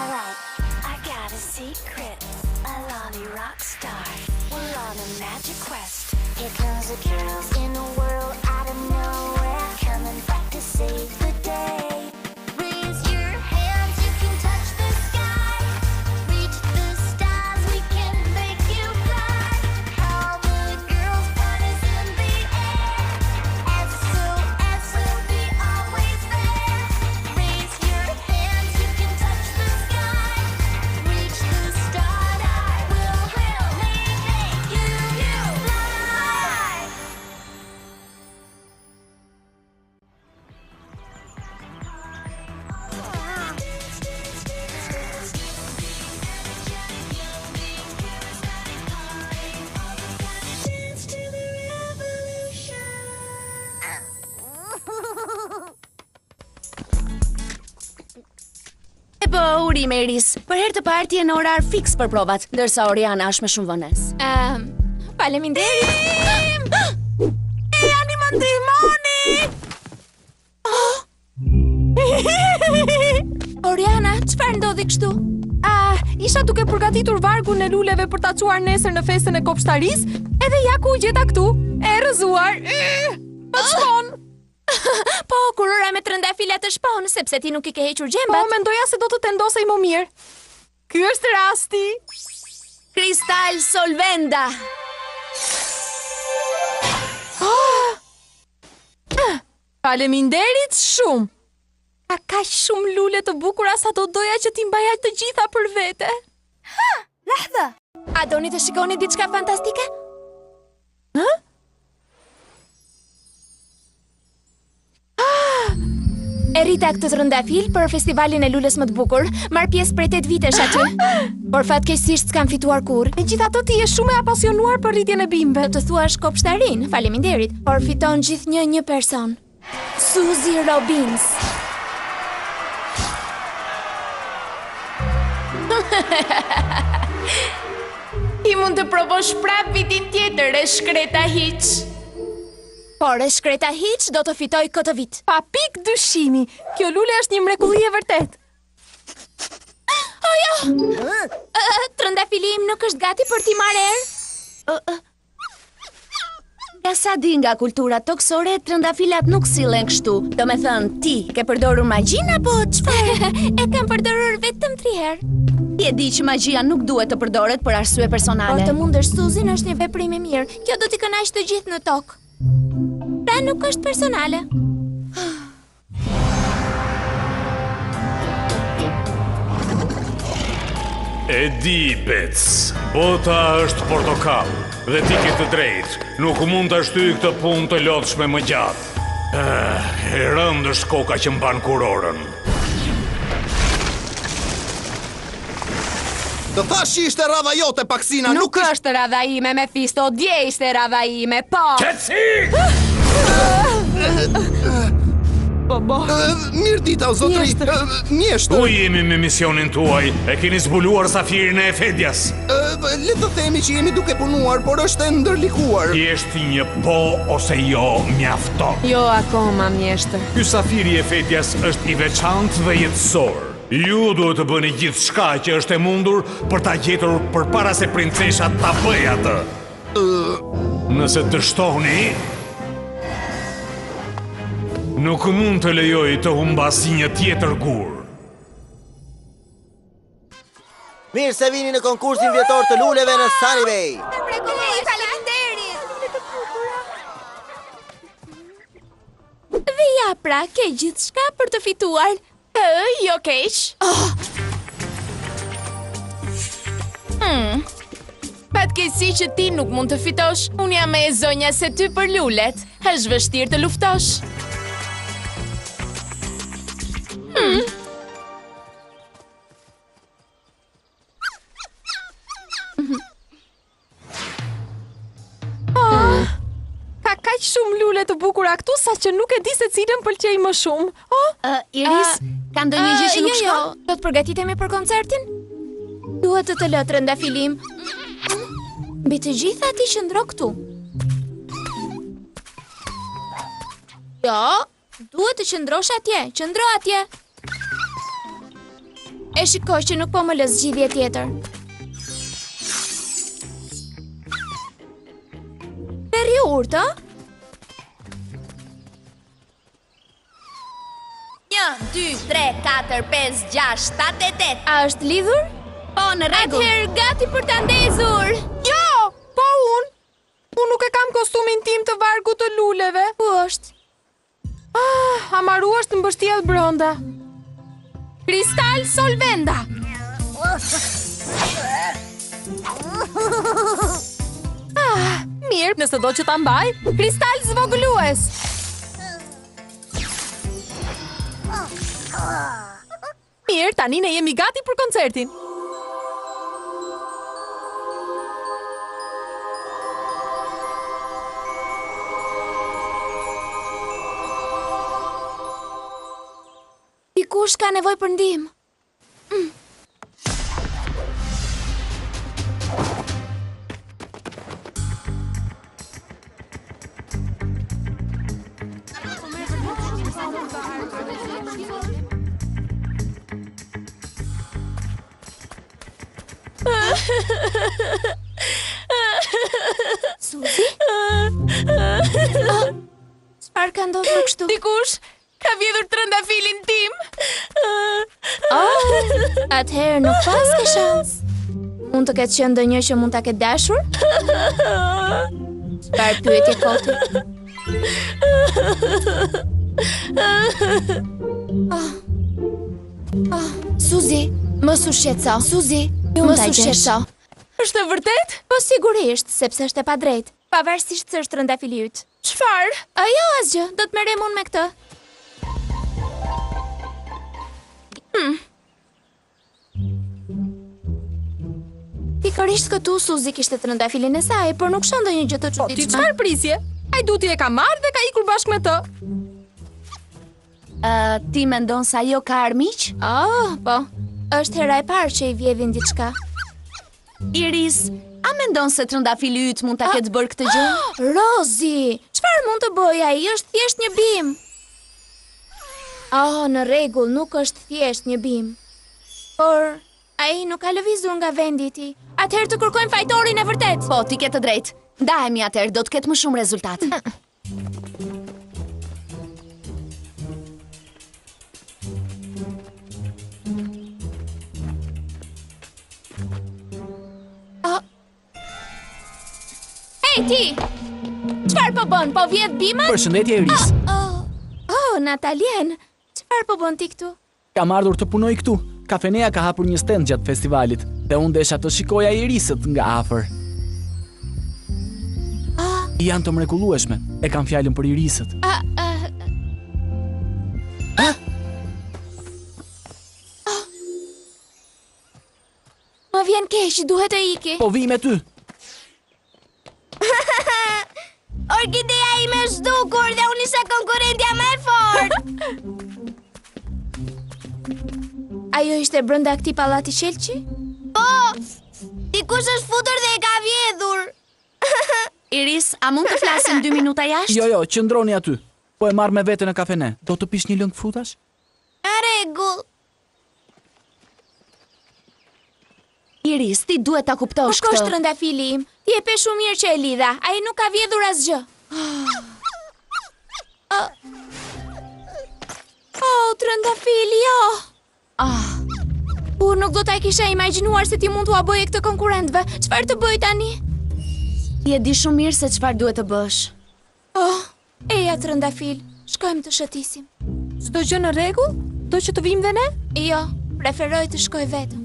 Alright, I got a secret, a lolly rock star. We're on a magic quest. Here comes the girls in a world out of nowhere, coming back to save the day. Raise your hands, you can touch the sky. Reach the stars, we can make you fly. All the girls' fun is in the air. SOS will be always there. Raise your hands, you can touch the sky. Reach the stars, I will really make you fly. Urime Iris, për herë të parë ti je në orar fiks për provat, ndërsa Oriana është me shumë vonesë. Faleminderit. Ani më ndihmoni! Oriana, çfarë ndodhi kështu? Isha duke përgatitur vargun e luleve për ta çuar nesër në festën e kopshtarisë, edhe ja ku u gjeta këtu, e rrëzuar. Më çmon. Po, kur ora me trëndafila të shpon, sepse ti nuk I ke hequr gjembat. Po, mendoja se do të tendosej më mirë. Ky është rasti. Kristal Solvenda. Faleminderit shumë. Ka kaq shumë lule të bukura sa do doja që ti mbaja të gjitha për vete. Lahdha. A doni të shikoni diçka fantastike? E rita këtë trëndafil për festivalin e lules më të bukur, marr pjesë prej 8 vitesh aty. Por fatkeqësisht s'kam fituar kurrë. Megjithatë ti je shumë e apasionuar për rritjen e bimëve. Do të thuash kopshtarin, faleminderit, por fiton gjithnjë një person. Suzy Robbins. Ti mund të provosh prap vitin tjetër e shkreta hiç. Por e shkreta hiç do të fitoj këtë vit. Pa pik dyshimi, kjo lule është një mrekulli e vërtet. Jo! Trëndafili im nuk është gati për t'i marrë erë? Nga sa di nga kultura toksore, trëndafilat nuk sillen kështu. Do me thënë, ti ke përdorur magjin apo çfarë? E kam përdorur vetëm 3 herë. Ti e di që magjia nuk duhet të përdoret për arsye personale. Por të mundësh Suzin është një veprim I mirë. Kjo do t'i kënaqë të gjithë në tokë. Pra nuk është personale. E di, Bec, bota është portokall dhe ti ke të drejtë. Nuk mund të shtyj këtë punë të lodhshme më gjatë. E rëndë është koka që mban kurorën. Të thash që ishte radha jote, Paksina, Nuk është radha ime, Mephisto, dje ishte radha ime, po. Qetësi! Mirë dita, o zotri, mjeshtër. Ku jemi me misionin tuaj? E keni zbuluar safirin e Efedjas? Le të themi që jemi duke punuar, por është e ndërlikuar. Thjesht një po ose jo mjafton. Jo akoma, mjeshtër. Ky safiri e Efedjas është I veçantë dhe jetësor. Ju duhet të bëni gjithçka që është e mundur për ta gjetur përpara se princesha ta bëjë atë. Nëse dështoni, nuk mund të lejoj të humbas një tjetër gur. Mirë se vini në konkursin vjetor të luleve në Sunnyvale. Dhe ja pra, ke gjithçka për të fituar. Jo keq. Fatkeqësi që ti nuk mund të fitosh. Unë jam e zonja se ty për lulet. Është vështirë të luftosh. Ka kaq shumë lule të bukura këtu sa që nuk e di se cilën pëlqej më shumë. Iris, ka ndonjë gjë që nuk shkon? Do të përgatitemi për koncertin? Duhet të lë trëndafilim. Mbi të gjitha ti qëndro këtu. Jo, duhet të qëndrosh atje. Qëndro atje. E shikoj që nuk po më lë zgjidhje tjetër. Deri urtë, ë? 1, 2, 3, 4, 5, 6, 7, 8. A është lidhur? Po, në rregull. Atëherë gati për ta ndezur. Jo, po unë nuk e kam kostumin tim të vargut të luleve. Ku është? Amaru është në mbështjellë brenda. Kristal solvenda. Mirë, nëse do që ta mbaj, kristal zvogëlues. Mirë, tani ne jemi gati për koncertin. Dikush ka nevojë për ndihmë. Suzi? Çfarë ka ndodhur kështu? Dikush ka vjedhur trëndafilin tim. Atëherë nuk pas ke shans. Mund të ketë qenë ndonjë që mund ta ketë dashur? Çfarë pyetje koti? Suzi, mos u shqetëso. Suzi, mos u shqetëso. Është e vërtet? Po sigurisht, sepse është e padrejtë. Pavarësisht se është trëndafili yt. Çfarë? Jo, asgjë, do të merrem unë me këtë. Pikërisht këtu Suzi kishte trëndafilin e saj, por nuk shon ndonjë gjë të Po ti çuditshme. çfarë prisje? Ai duti e ka marrë dhe ka ikur bashkë me të. Ti mendon se ajo ka armiq? Po. Është hera e parë që i vjedhin diçka. Iris, a mendon se trëndafili yt mund ta ketë bërë këtë gjë? Rozi, çfarë mund të bëjë ai? Është thjesht një bim. Në rregull, nuk është thjesht një bim. Por ai nuk ka lëvizur nga vendi i tij. Atëherë të kërkojmë fajtorin e vërtet. Po, ti ke të drejtë. Ndahemi atëherë, do të ketë më shumë rezultat. Hey ti! Çfarë po bën? Po vjedh bimat? Përshëndetje Iris. Natalien, çfarë po bën ti këtu? Kam ardhur të punoj këtu. Kafeneja ka hapur një stend gjatë festivalit dhe unë desha të shikoja Irisët nga afër. Janë të mrekullueshme. E kam fjalën për Irisët. Më vjen keq, duhet të iki. Po vi me ty. Orkidea ime është zhdukur dhe unë isha konkurrentja më e fortë. Ajo ishte brenda këtij pallati Shelçi? Po! Dikush është futur dhe e ka vjedhur. Iris, a mund të flasim 2 minuta jashtë? Jo, qëndroni aty. Po e marr me vete në kafene. Do të pish një lëng frutash? Në rregull. Iris, ti duhet ta kuptosh këtë. Po është trëndafili im. Ti e pe shumë mirë që e lidha. Ai nuk ka vjedhur asgjë. Trëndafili, jo. Nuk do ta kisha imagjinuar se ti mund t'ua bëje këtë konkurrentëve. Çfarë të bëj tani? Je di shumë mirë se çfarë duhet të bësh. Eja trëndafil, shkojmë të shëtisim. Çdo gjë në rregull? Do që të vim dhe ne? Jo, preferoj të shkoj vetëm.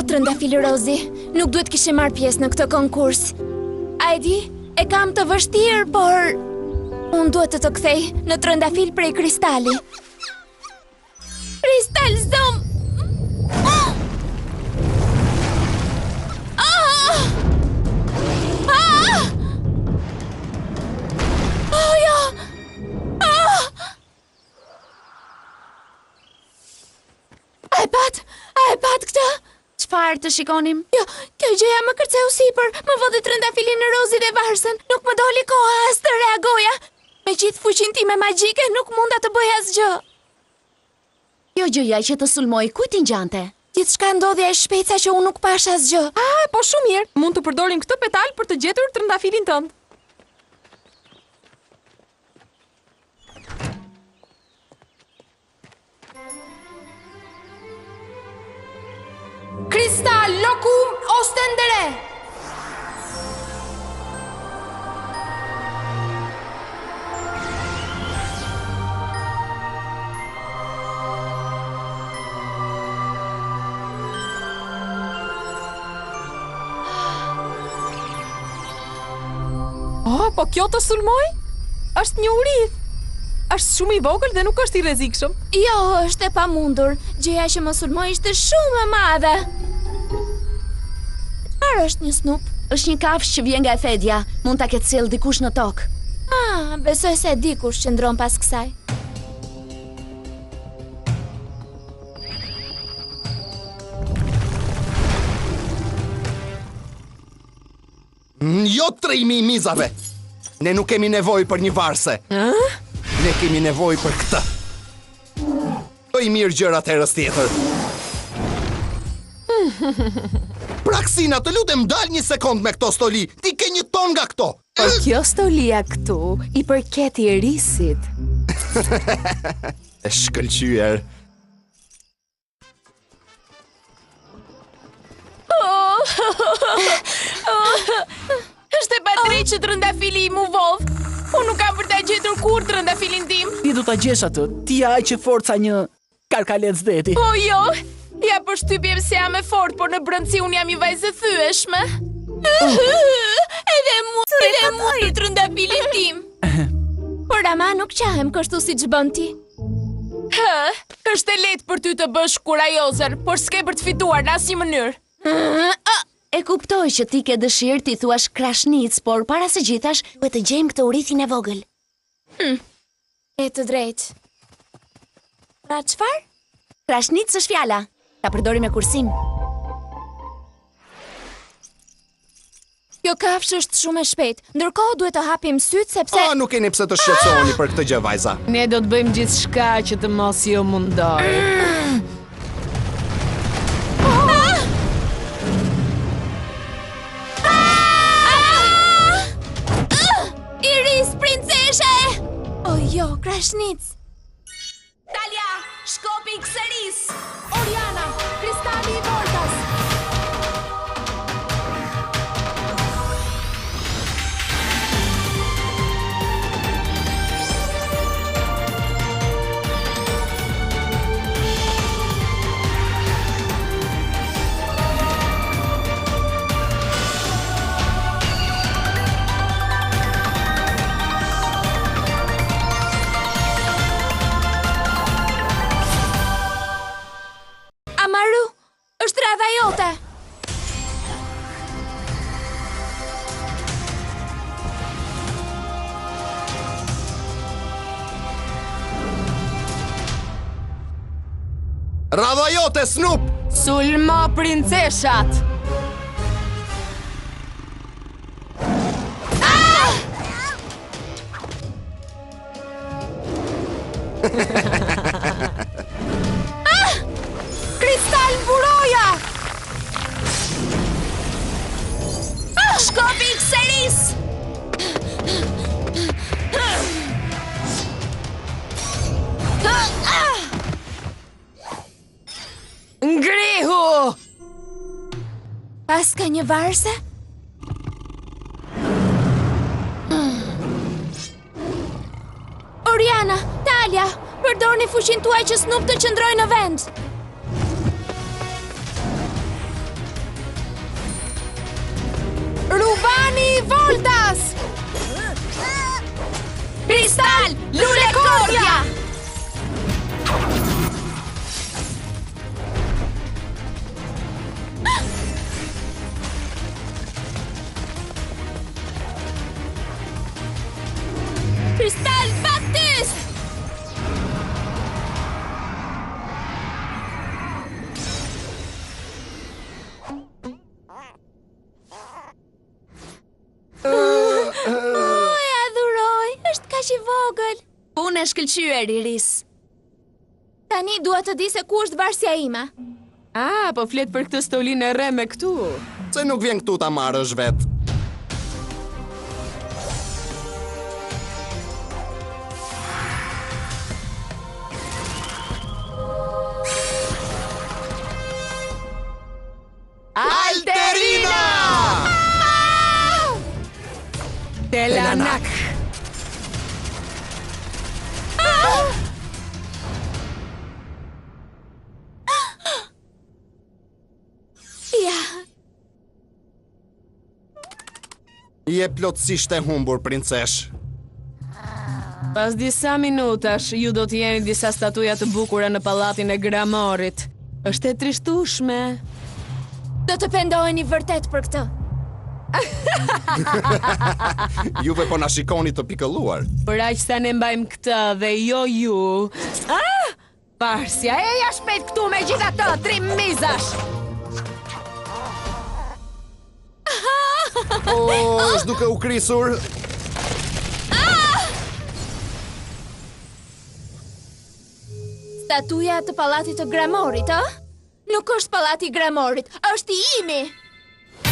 Trëndafili Rozi, nuk duhet kishe marrë pjesë në këtë konkurs. Ajdi, e kam të vështirë, por unë duhet të kthej në trëndafil prej kristali. Kristal zom! Jo! A e pat këtë? Çfarë të shikonim? Jo, kjo gjëja më kërceu sipër, më vodi trëndafilin në rozin e varsën, nuk më doli koha as të reagoja. Me gjithë fuqin time magjike nuk munda të bëj asgjë. Jo gjëja që të sulmoj, kujt i ngjante? Gjithçka ndodhja e shpejtë sa që unë nuk pash asgjë. Po shumë mirë, mund të përdorim këtë petal për të gjetur trëndafilin tënd. Kristal lokum ostendere. Po kjo të sulmoj? Është një urith. Është shumë i vogël dhe nuk është i rrezikshëm. Jo, është e pamundur. Gjëja që më sulmoi ishte shumë e madhe. Çfarë është një snup? Është një kafshë që vjen nga Efedia. Mund ta ketë sjell dikush në tokë. Besoj se dikush qëndron pas kësaj. Jo 3000 mizave. Ne nuk kemi nevojë për një varse. Ne kemi nevojë për këtë. Do i mirë gjërat herës tjetër. Praksina, të lutem dal një sekond me këto stoli. Ti ke një ton nga këto. Por kjo stolia këtu i përket i risit. E shkëlqyer. Është e padrejtë që trëndafili i mu vodh. Unë nuk kam për ta gjetur kur trëndafilin tim. Ti do ta gjesh atë. Ti je aq e fortë sa një karkalet zdeti. Po jo, ja përshtypjem se jam e fortë, por në brendësi unë jam i vajzë e thyeshme. Edhe mu për trëndafilin tim. Por ama nuk qahem kështu si që bën ti. Është e lehtë për ty të bësh kurajozer, por s'ke për të fituar në asnjë mënyrë. E kuptoj që ti ke dëshirë ti thuash krashnic, por para së gjithash duhet të gjejmë këtë urithin e vogël. E të drejtë. Pra çfarë? Krashnic është fjala. Ta përdori me kursim. Kjo kafshë është shumë e shpejtë. Ndërkohë duhet të hapim syt sepse Nuk keni pse të shqetësoheni për këtë gjë, vajza. Ne do të bëjmë gjithçka që të mos ju mundoj. Iris, princeshe! Jo, krashnic. Talia, shkopi i Xeris. Oriana, kristali i Voltas. Amaru, është radha jote. Radha jote, Snoop! Sulmo princeshat. Kristal buroja! Shkopi i Xeris. Ngrihu! Pas ka një varse? Oriana, Talia, përdorni fuqin tuaj që Snoop të qëndrojë në vend. Rubani Voltas! Kristal, lule korja! Kristal Baptist! shkëlqyer, Iris. Tani dua të di se ku është varsja ime. Po flet për këtë stolinë e re me këtu. Se nuk vjen këtu ta marrësh vet. Alterina! Telanak! Ja, Je plotësisht e humbur, princesh. Pas disa minutash, ju do të jeni disa statuja të bukura në pallatin e Gramorit. Është e trishtueshme. do të pendoheni vërtet për këtë. Juve po na shikoni të pikëlluar. Për aq sa ne mbajmë këtë dhe jo ju. Varsja, eja shpejt këtu me gjitha të, 3 mizash! Është duke u krisur. Statuja të pallatit të Gramorit, ë? Nuk është pallati i Gramorit, është i imi.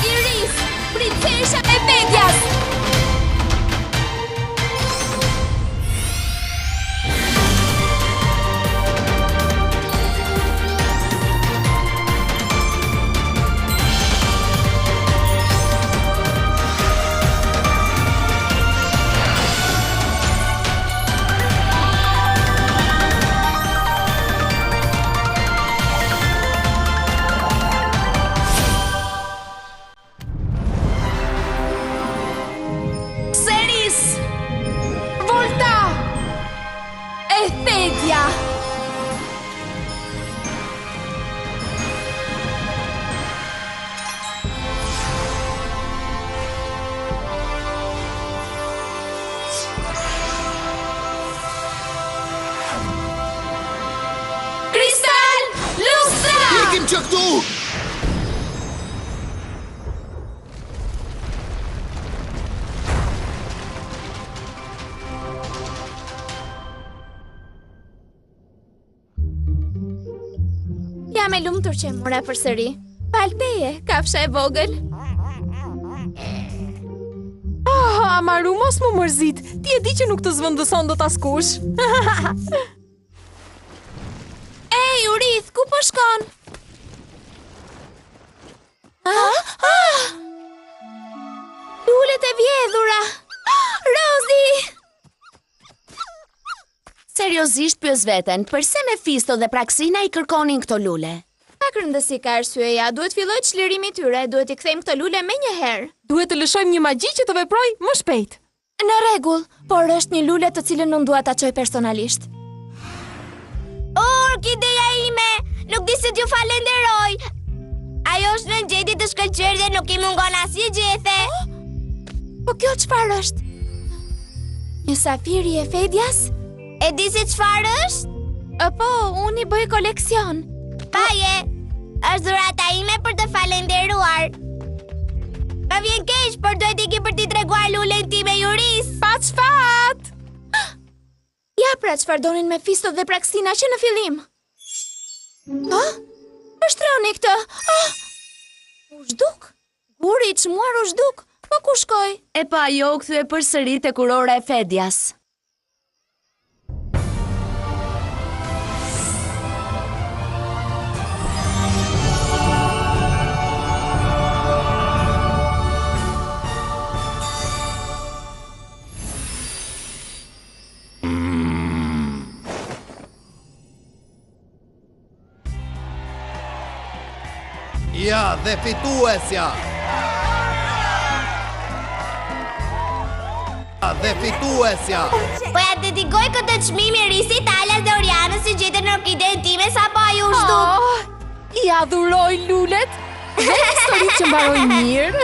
Iris, princesha e Fedjas. Ikim që këtu! Jam e lumtur që e mora përsëri. Palteje, kafsha e vogël. Amaru, mos më mërzit. Ti e di që nuk të zvendëson dot askush. Ej, Urith, ku po shkon? Lulet e vjedhura. Rosie! Seriozisht pyes veten, përse Mefisto dhe Praksina i kërkonin këto lule? Pak rëndësi ka arsyeja, duhet filloj çlirimi i tyre, duhet i kthejmë këto lule menjëherë. Duhet të lëshojmë një magji që të veproj më shpejt. Në rregull, por është një lule të cilën unë dua ta çoj personalisht. Orkideja ime, nuk di se t'ju falenderoj. Ajo është në gjendje të shkëlqyer dhe nuk i mungon asnjë gjethe. Po kjo çfarë është? Një safiri e Fedjas? E di se çfarë është? Po, unë i bëj koleksion. Paje, është dhurata ime për të falenderuar. Më vjen keq, por duhet iki për t'i treguar lulen time Iris. Pa çfat! Ja pra çfarë donin Mefisto dhe Praksina që në fillim. Pështroni këtë. U zhduk. Guri i çmuar u zhduk. Po ku shkoj? E pa ajo u kthye përsëri tek Urora e Fedjas. Ja, dhe fituesja! Dhe fituesja! Po ja dedikoj këtë çmim Irisit, Alas dhe Orianës që gjetën orkiden time sapo ai u zhduk. Ja dhuroj lulet. Dhe histori që mbaroj mirë.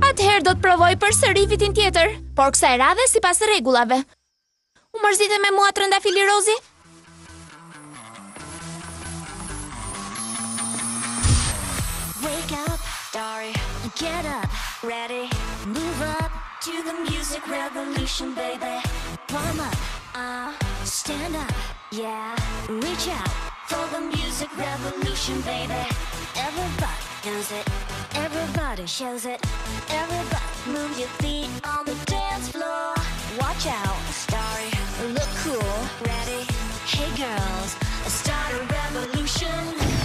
Atëherë do të provoj përsëri vitin tjetër, por kësaj radhe sipas rregullave. U mërzite me mua trëndafili Rosie? Wake up, starry. Get up, ready, move up to the music revolution, baby. Warm up, stand up, yeah. Reach out for the music revolution, baby. Everybody knows it, everybody shows it. Everybody move your feet on the dance floor. Watch out, starry, look cool, ready. Hey girls, start a revolution.